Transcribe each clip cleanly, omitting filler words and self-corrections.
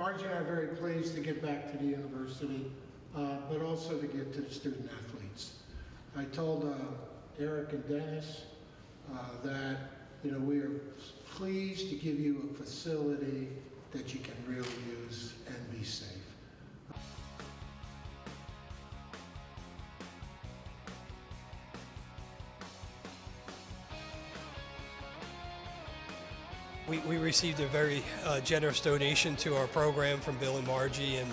Margie and I are very pleased to get back to the university, but also to get to the student athletes. I told Eric and Dennis that we are pleased to give you a facility that you can really use and be safe. We received a very generous donation to our program from Bill and Margie, and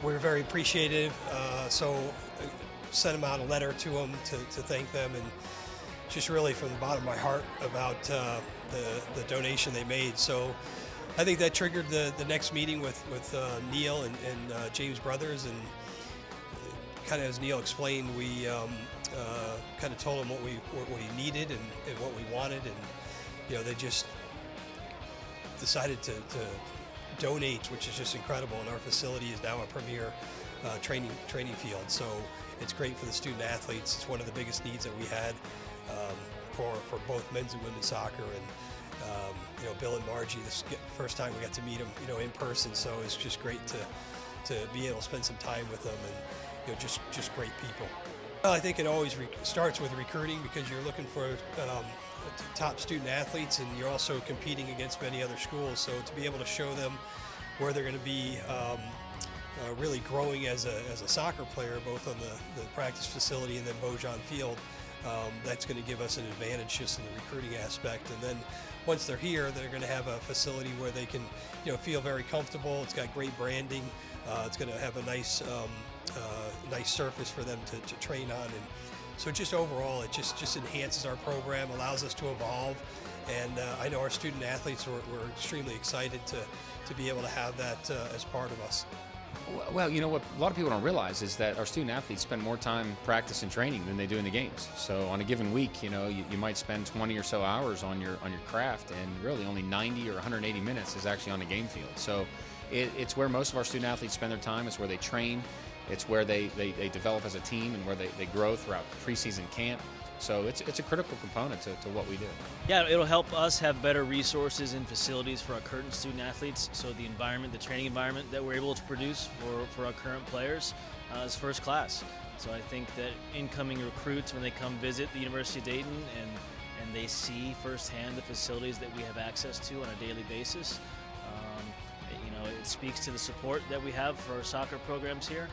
we're very appreciative. So sent them out a letter to them to thank them, and just really from the bottom of my heart about the donation they made. So I think that triggered the next meeting with Neil and James Brothers, and kind of as Neil explained, we kind of told him what we needed and what we wanted, and they just decided to donate, which is just incredible. And our facility is now a premier training field. So it's great for the student athletes. It's one of the biggest needs that we had for both men's and women's soccer. And Bill and Margie, this first time we got to meet them, in person. So it's just great to be able to spend some time with them, and just great people. Well, I think it always starts with recruiting, because you're looking for top student athletes, and you're also competing against many other schools. So to be able to show them where they're going to be really growing as a soccer player, both on the practice facility and then Beaujon Field, that's going to give us an advantage just in the recruiting aspect. And then once they're here, they're going to have a facility where they can feel very comfortable. It's got great branding. It's going to have a nice surface for them to train on, and so just overall it just enhances our program, allows us to evolve, and I know our student athletes were extremely excited to be able to have that as part of us. Well, what a lot of people don't realize is that our student athletes spend more time practice and training than they do in the games. So on a given week, you might spend 20 or so hours on your craft, and really only 90 or 180 minutes is actually on the game field. So it's where most of our student athletes spend their time. It's where they train. It's where they develop as a team, and where they grow throughout preseason camp. So it's a critical component to what we do. Yeah, it'll help us have better resources and facilities for our current student athletes. So the environment, the training environment that we're able to produce for our current players is first class. So I think that incoming recruits, when they come visit the University of Dayton and they see firsthand the facilities that we have access to on a daily basis, it speaks to the support that we have for our soccer programs here.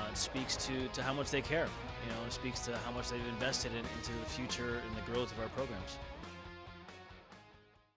It speaks to how much they care. It speaks to how much they've invested into the future and the growth of our programs.